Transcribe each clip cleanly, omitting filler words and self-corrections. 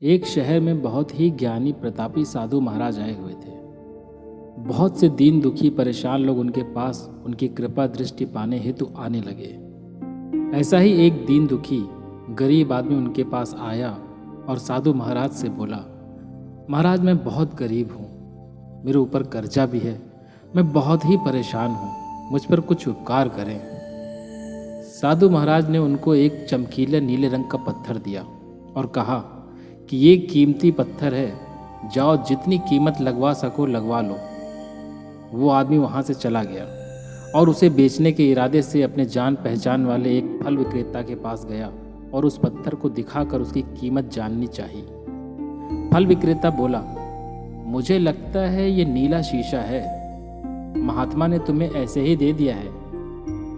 एक शहर में बहुत ही ज्ञानी प्रतापी साधु महाराज आए हुए थे। बहुत से दीन दुखी परेशान लोग उनके पास उनकी कृपा दृष्टि पाने हेतु आने लगे। ऐसा ही एक दीन दुखी गरीब आदमी उनके पास आया और साधु महाराज से बोला, महाराज मैं बहुत गरीब हूँ, मेरे ऊपर कर्जा भी है, मैं बहुत ही परेशान हूँ, मुझ पर कुछ उपकार करें। साधु महाराज ने उनको एक चमकीले नीले रंग का पत्थर दिया और कहा कि ये कीमती पत्थर है, जाओ जितनी कीमत लगवा सको लगवा लो। वो आदमी वहाँ से चला गया और उसे बेचने के इरादे से अपने जान पहचान वाले एक फल विक्रेता के पास गया और उस पत्थर को दिखाकर उसकी कीमत जाननी चाहिए। फल विक्रेता बोला, मुझे लगता है ये नीला शीशा है, महात्मा ने तुम्हें ऐसे ही दे दिया है।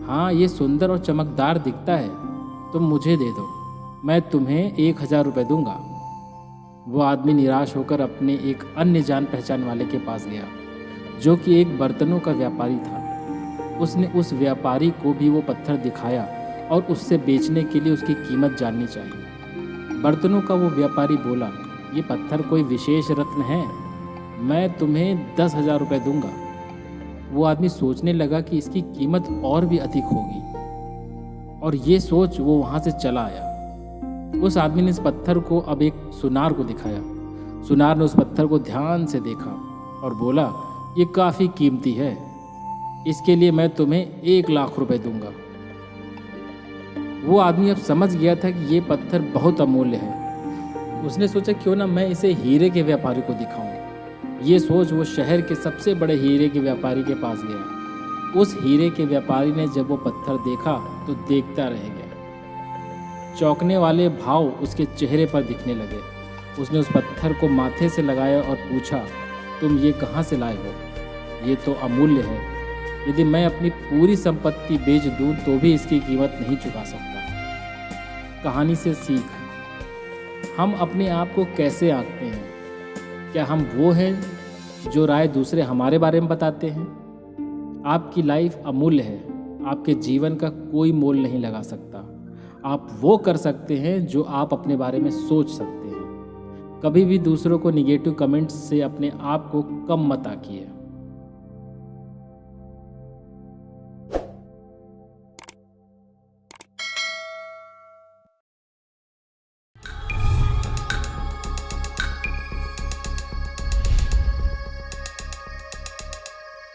हाँ, ये सुंदर और चमकदार दिखता है, तुम मुझे दे दो, मैं तुम्हें 1000 रुपये दूंगा। वो आदमी निराश होकर अपने एक अन्य जान पहचान वाले के पास गया जो कि एक बर्तनों का व्यापारी था। उसने उस व्यापारी को भी वो पत्थर दिखाया और उससे बेचने के लिए उसकी कीमत जाननी चाहिए। बर्तनों का वो व्यापारी बोला, ये पत्थर कोई विशेष रत्न है, मैं तुम्हें 10,000 रुपये दूंगा। वो आदमी सोचने लगा कि इसकी कीमत और भी अधिक होगी और ये सोच वो वहाँ से चला आया। उस आदमी ने इस पत्थर को अब एक सुनार को दिखाया। सुनार ने उस पत्थर को ध्यान से देखा और बोला, ये काफ़ी कीमती है, इसके लिए मैं तुम्हें 1,00,000 रुपये दूंगा। वो आदमी अब समझ गया था कि ये पत्थर बहुत अमूल्य है। उसने सोचा क्यों ना मैं इसे हीरे के व्यापारी को दिखाऊं। ये सोच वो शहर के सबसे बड़े हीरे के व्यापारी के पास गया। उस हीरे के व्यापारी ने जब वो पत्थर देखा तो देखता रह गया। चौंकने वाले भाव उसके चेहरे पर दिखने लगे। उसने उस पत्थर को माथे से लगाया और पूछा, तुम ये कहाँ से लाए हो? ये तो अमूल्य है, यदि मैं अपनी पूरी संपत्ति बेच दूं तो भी इसकी कीमत नहीं चुका सकता। कहानी से सीख, हम अपने आप को कैसे आंकते हैं? क्या हम वो हैं जो राय दूसरे हमारे बारे में बताते हैं? आपकी लाइफ अमूल्य है, आपके जीवन का कोई मोल नहीं लगा सकता। आप वो कर सकते हैं जो आप अपने बारे में सोच सकते हैं। कभी भी दूसरों को निगेटिव कमेंट्स से अपने आप को कम मत आंकिए।